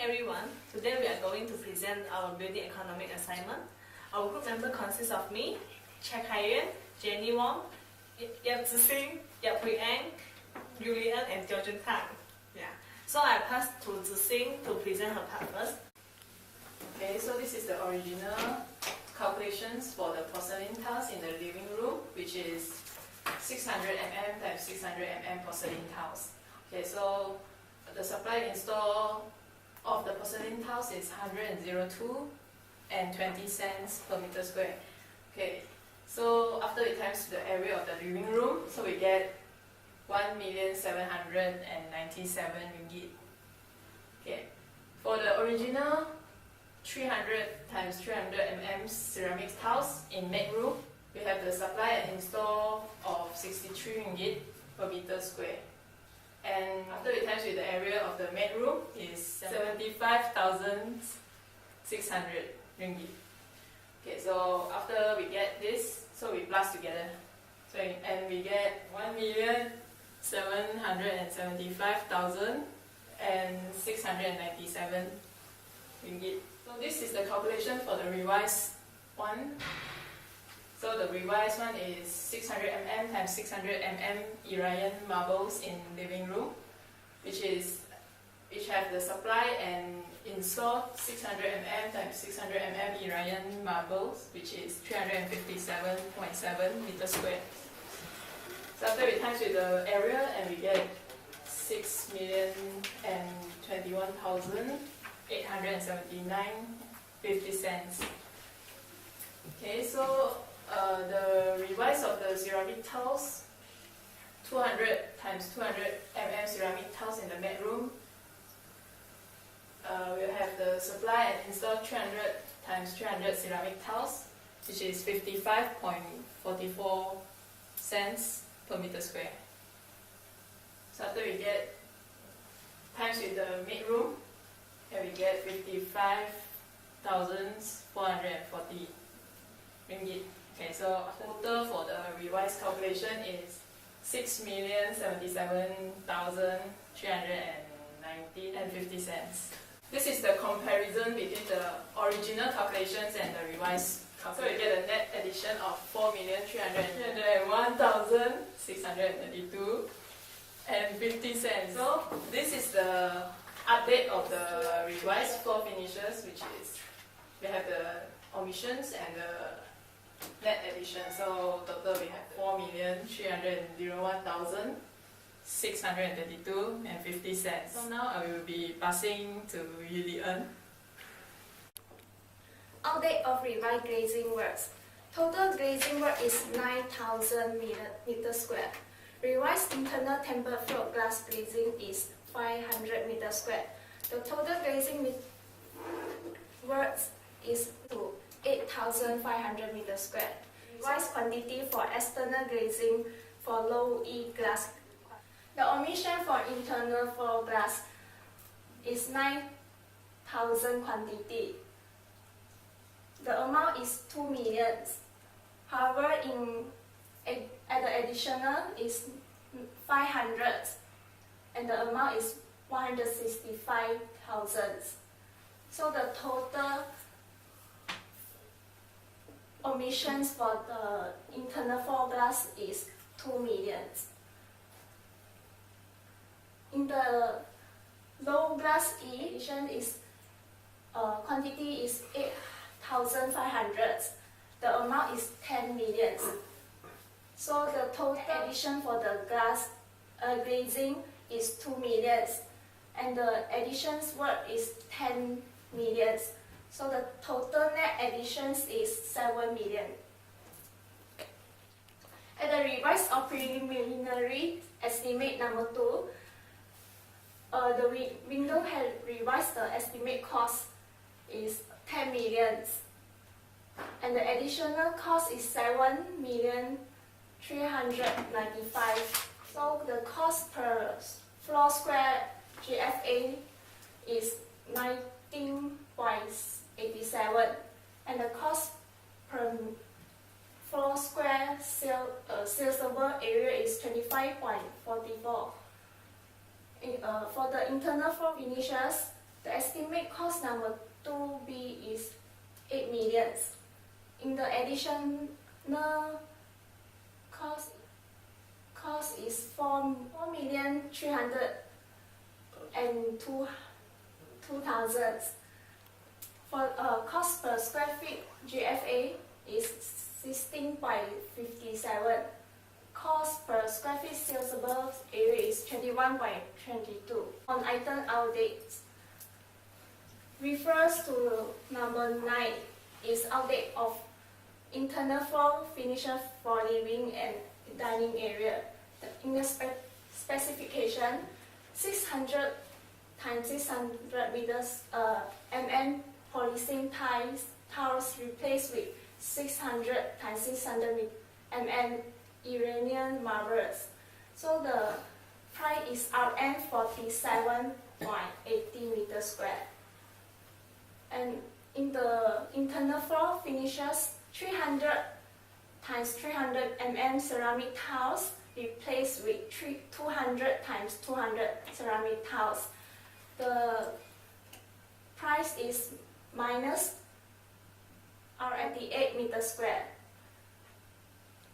everyone. Today we are going to present our building economic assignment. Our group member consists of me, Check Haiyan, Jenny Wong, Yap Zixing, Yap Hui Ang, Julian, and Jiao Jun Tang. Yeah. So I pass to Zixing to present her part first. Okay, so this is the original calculations for the porcelain tiles in the living room, which is 600 mm times 600 mm porcelain tiles. Okay, so the supply install of the porcelain tiles is 102 and 20 cents per meter square. Okay, so after we times the area of the living room, so we get 1,797 ringgit. Okay, for the original 300 times 300 mm ceramic tiles in maid room, we have the supply and install of 63 ringgit per meter square. And after we times with the area of the maid room is 75,600 ringgit. Okay, so after we get this, so we plus together. So and we get 1,775,697 ringgit. So this is the calculation for the revised one. So the revised one is 600 mm times 600 mm Iranian marbles in living room, which have the supply and install 600 mm times 600 mm Iranian marbles, which is 357.7 meters square. So after we times with the area, and we get 6,021,879.50 cents. Okay, so the revise of the ceramic tiles, 200 times 200 mm ceramic tiles in the bedroom. We'll have the supply and install 300 times 300 ceramic tiles, which is 55.44 cents per meter square. So after we get times with the maid room, and we get 55,440 ringgit. Okay, so total for the revised calculation is 6,077,319.50 cents. This is the comparison between the original calculations and the revised calculation. So we get a net addition of 4,301,632.50 cents. So this is the update of the revised floor finishes, which is we have the omissions and the net addition. So total we have 4,301,632.50 cents. So now I will be passing to Yulian. Update of revised glazing works. Total glazing work is 9,000 meters square. Revised internal tempered float glass glazing is 500 meters square. The total glazing works is 8,500 meters square. Revised quantity for external glazing for low E glass. The omission for internal floor glass is 9,000 quantity. The amount is 2 million. However, at the additional is 500, and the amount is 165,000. So the total omissions for the internal floor glass is 2 million. In the low glass E edition is quantity is 8,500. The amount is 10 million. So the total addition for the glass glazing is 2 million, and the additions work is 10 million. So the total net additions is 7 million. At the revised of preliminary estimate number 2, the window had revised the estimate cost is 10 million, and the additional cost is 7,395,000. So the cost per floor square GFA is 19.87, and the cost per floor square saleable area is 25.44. For the internal floor finishes, The estimate cost number 2B is 8 million. In the additional cost is 4,302,000. For cost per square feet, GFA is 16.57. Cost per square feet saleable area is 21.22. On item outdates, refers to number 9 is update of internal floor finishes for living and dining area. In the specification, 600 times 600 meters polyethylene tiles replaced with 600 times 600 Iranian marbles. So the price is Rn 47.80 meters square. And in the internal floor finishes, 300 times 300 ceramic tiles replaced with 200 times 200 ceramic tiles. The price is minus R88 meters square.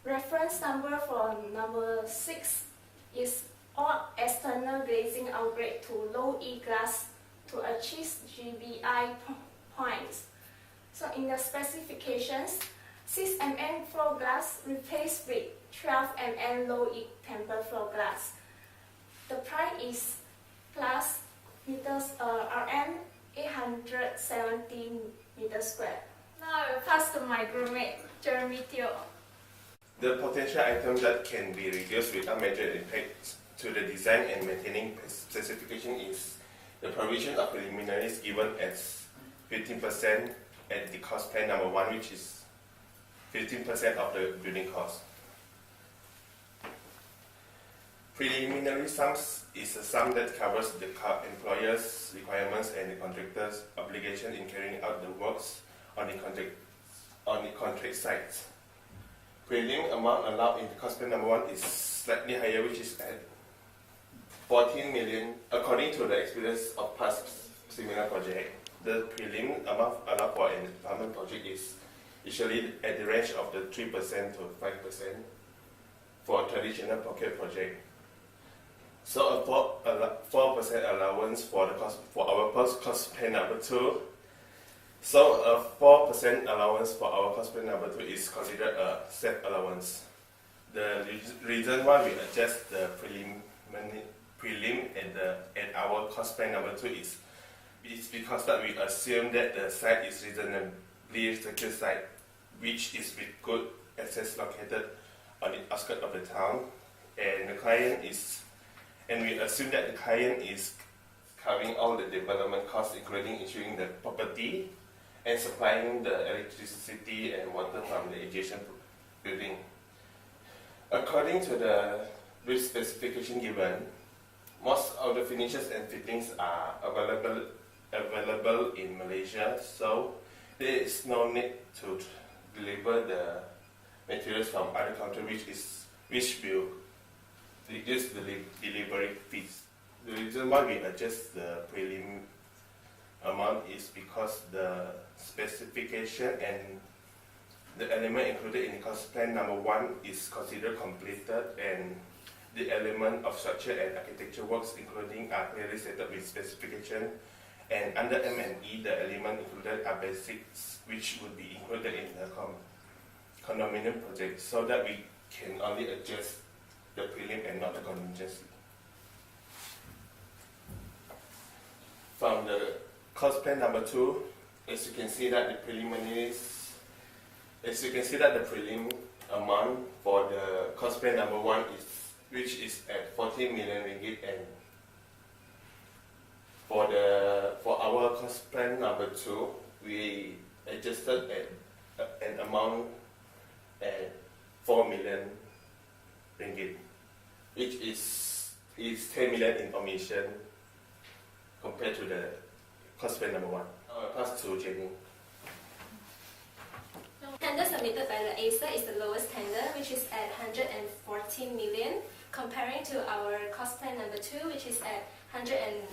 Reference number for number 6 is all external glazing upgrade to low E glass to achieve GBI points. So in the specifications, 6 floor glass replaced with 12 low E tempered floor glass. The price is plus meters Rn 870 meters square. Now I will pass to my groupmate, Jeremy Teo. The potential items that can be reduced without major impact to the design and maintaining specification is the provision of preliminaries given as 15% at the cost plan number 1, which is 15% of the building cost. Preliminary sums is a sum that covers the employer's requirements and the contractor's obligation in carrying out the works on the contract site. Prelim amount allowed in the cost plan number 1 is slightly higher, which is at 14 million. According to the experience of past similar project, the prelim amount allowed for an apartment project is usually at the range of the 3% to 5% for a traditional pocket project. So a 4% allowance for the cost for our cost plan number 2. So a 4% allowance for our cost plan number 2 is considered a set allowance. The reason why we adjust the prelim at our cost plan number 2 is because that we assume that the site is reasonably secure site, which is with good access located on the outskirts of the town, and we assume that the client is covering all the development costs, including insuring the property and supplying the electricity and water from the adjacent building. According to the brief specification given, most of the finishes and fittings are available in Malaysia, so there is no need to deliver the materials from other countries, which will reduce the delivery fees. The reason why we adjust the prelim amount is because the specification and the element included in the cost plan number 1 is considered completed, and the element of structure and architecture works including are clearly stated with specification, and under M&E the element included are basics which would be included in the condominium project, so that we can only adjust the prelim and not the contingency. From the cost plan number 2, as you can see that the prelim amount for the cost plan number 1 which is at 14 million ringgit, and for our cost plan number 2 we adjusted at an amount at 4 million ringgit, which is 10 million in omission compared to the cost plan number 1. I'll pass to Jenny. Tender submitted by the ACER is the lowest tender, which is at 114 million, comparing to our cost plan number 2, which is at 112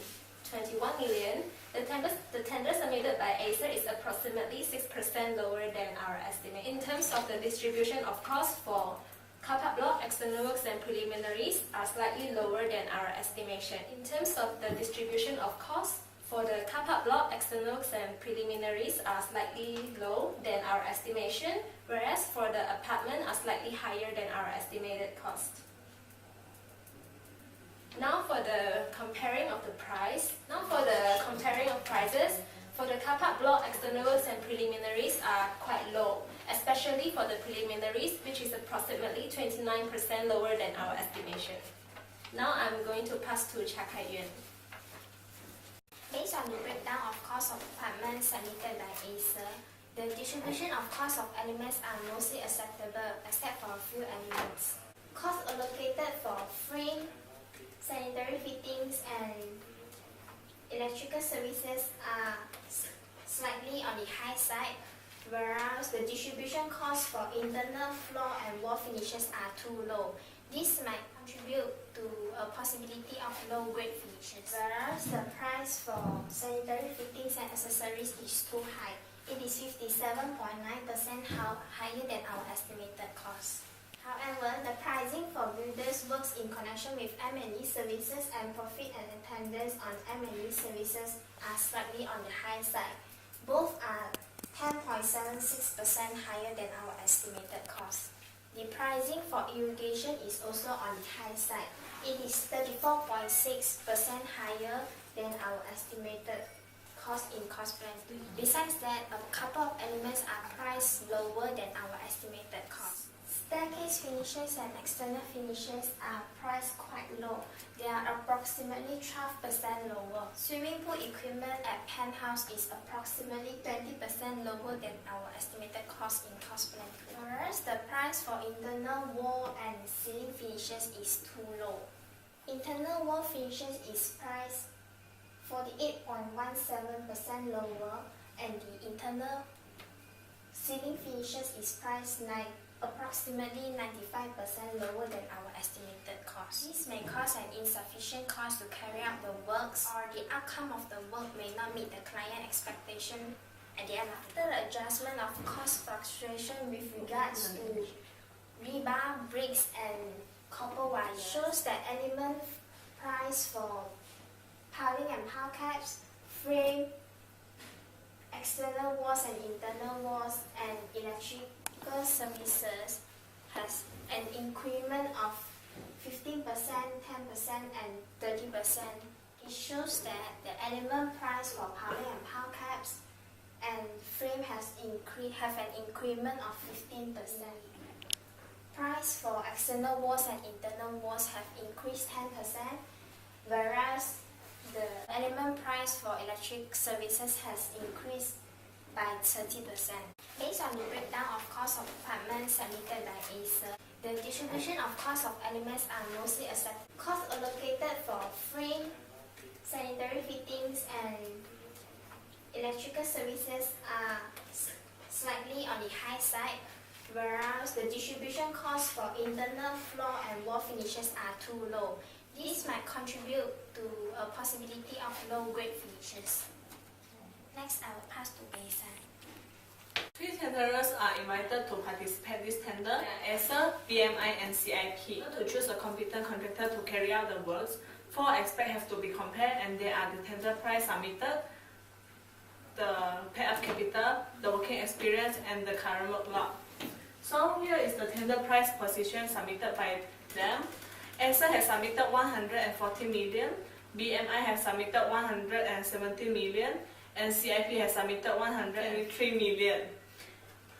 21 million. The tender submitted by Acer is approximately 6% lower than our estimate. In terms of the distribution of costs for car park block, external works and preliminaries are slightly lower than our estimation. In terms of the distribution of costs for the car park block, external works and preliminaries are slightly low than our estimation, whereas for the apartment are slightly higher than our estimated cost. Now for the comparing of the price. Now for the comparing of prices, for the car park block, external works and preliminaries are quite low, especially for the preliminaries, which is approximately 29% lower than our estimation. Now I'm going to pass to Cha Kai-Yuan. Based on the breakdown of cost of apartments submitted by Acer, the distribution of cost of elements are mostly acceptable except for a few elements. Costs allocated for frame, sanitary fittings and electrical services are slightly on the high side, whereas the distribution costs for internal floor and wall finishes are too low. This might contribute to a possibility of low-grade finishes, whereas the price for sanitary fittings and accessories is too high. It is 57.9% higher than our estimated cost. However, the pricing for builders works in connection with M&E services and profit and attendance on M&E services are slightly on the high side. Both are 10.76% higher than our estimated cost. The pricing for irrigation is also on the high side. It is 34.6% higher than our estimated cost in cost plan. Besides that, a couple of elements are priced lower than our estimated cost. Staircase finishes and external finishes are priced quite low. They are approximately 12% lower. Swimming pool equipment at Penthouse is approximately 20% lower than our estimated cost in cost plan. Whereas the price for internal wall and ceiling finishes is too low. Internal wall finishes is priced 48.17% lower, and the internal ceiling finishes is priced approximately 95% lower than our estimated cost. This may cause an insufficient cost to carry out the works, or the outcome of the work may not meet the client expectation at the end. After the adjustment of cost fluctuation with regards to rebar, bricks and copper wire shows that element price for piling and pile caps, frame, external walls and internal walls and electrical services has an increment of 15%, 10% and 30%. It shows that the element price for piling and pile caps and frame have an increment of 15%. Price for external walls and internal walls have increased 10%, whereas the element price for electric services has increased by 30%. Based on the breakdown of cost of apartments submitted by Acer, the distribution of cost of elements are mostly accepted. Costs allocated for frame, sanitary fittings and electrical services are slightly on the high side, whereas the distribution costs for internal floor and wall finishes are too low. This might contribute to a possibility of low-grade finishes. Next, I will pass to Acer. 3 tenderers are invited to participate in this tender: Acer, BMI and CIP. To choose a competent contractor to carry out the works, 4 aspects have to be compared, and they are the tender price submitted, the paid-up capital, the working experience and the current workload. So here is the tender price position submitted by them. Acer has submitted 140 million, BMI has submitted 170 million, and CIP has submitted 103 million.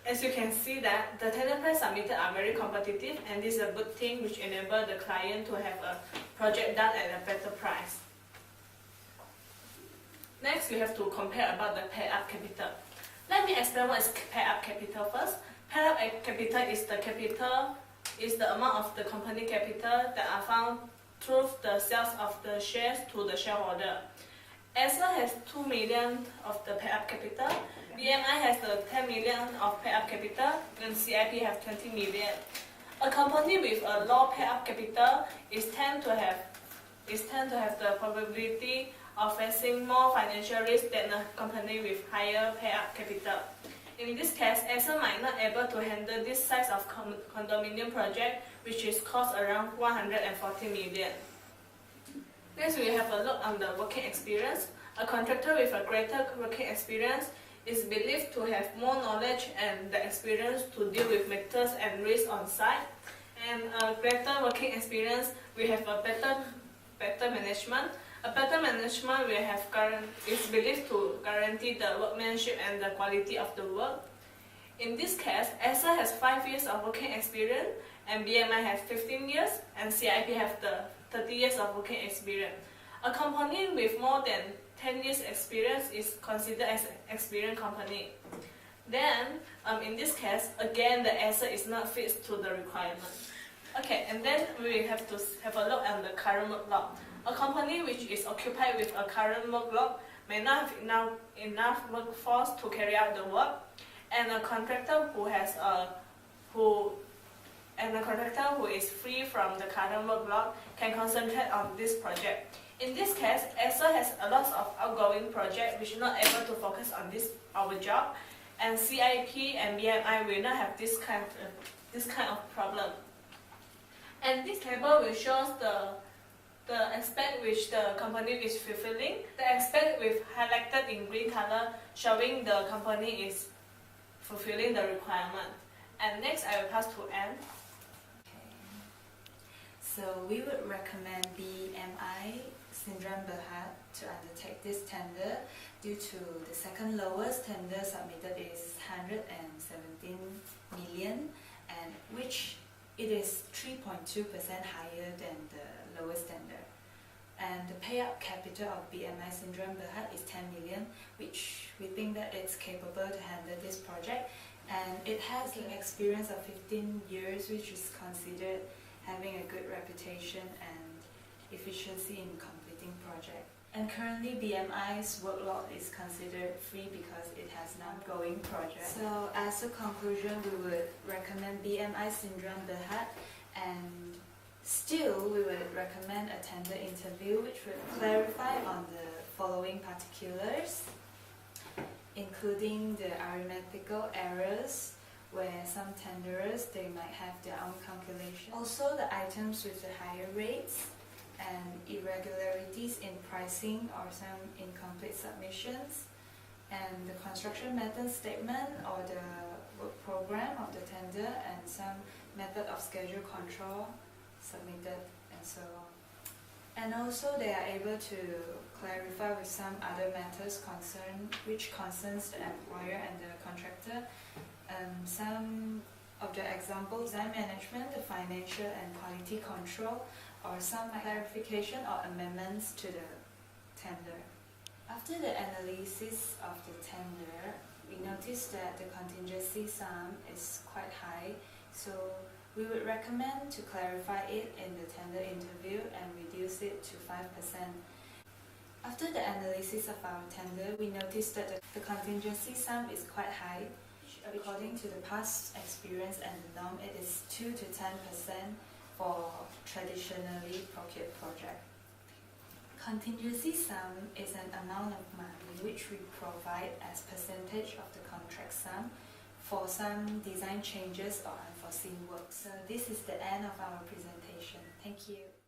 As you can see that the tender price submitted are very competitive, and this is a good thing which enables the client to have a project done at a better price. Next, we have to compare about the paid-up capital. Let me explain what is paid-up capital first. Paid-up capital is the amount of the company capital that are found through the sales of the shares to the shareholder. Acer has 2 million of the paid-up capital, BMI has the 10 million of paid-up capital, and CIP has 20 million. A company with a low paid-up capital is tend to have the probability or facing more financial risk than a company with higher payout capital. In this case, Acer might not able to handle this size of condominium project, which is cost around 140 million. Next, we have a look on the working experience. A contractor with a greater working experience is believed to have more knowledge and the experience to deal with matters and risks on site. And a greater working experience, we have a better management. A better management is believed to guarantee the workmanship and the quality of the work. In this case, Acer has 5 years of working experience, and BMI has 15 years, and CIP have the 30 years of working experience. A company with more than 10 years experience is considered as an experienced company. Then, in this case, again, the Acer is not fit to the requirement. Okay, and then we have to have a look at the current workload. A company which is occupied with a current workload may not have enough workforce to carry out the work, and a contractor who is free from the current workload can concentrate on this project. In this case, Acer has a lot of outgoing projects which are not able to focus on our job, and CIP and BMI will not have this kind of problem. And this table will show the aspect which the company is fulfilling. The aspect with highlighted in green color showing the company is fulfilling the requirement. And next I will pass to Anne. So we would recommend BMI Sindram Berhad to undertake this tender due to the second lowest tender submitted is 117 million, and which it is 3.2% higher than the lowest tender. And the payout capital of BMI Sindram Berhad is 10 million, which we think that it's capable to handle this project, and it has an experience of 15 years, which is considered having a good reputation and efficiency in completing project. And currently BMI's workload is considered free because it has an ongoing project. So as a conclusion, we would recommend BMI Sindram Berhad, and still we would recommend a tender interview which would clarify on the following particulars, including the arithmetical errors, where some tenderers, they might have their own calculation. Also the items with the higher rates and irregularities in pricing or some incomplete submissions, and the construction method statement or the work program of the tender, and some method of schedule control submitted, and so on. And also they are able to clarify with some other matters which concerns the employer and the contractor. Some of the examples: design management, the financial and quality control, or some clarification or amendments to the tender. After the analysis of the tender, we noticed that the contingency sum is quite high, so we would recommend to clarify it in the tender interview and reduce it to 5%. After the analysis of our tender, we noticed that the contingency sum is quite high. According to the past experience and the norm, it is 2 to 10% for traditionally procured project. Contingency sum is an amount of money which we provide as percentage of the contract sum for some design changes or unforeseen work. So this is the end of our presentation. Thank you.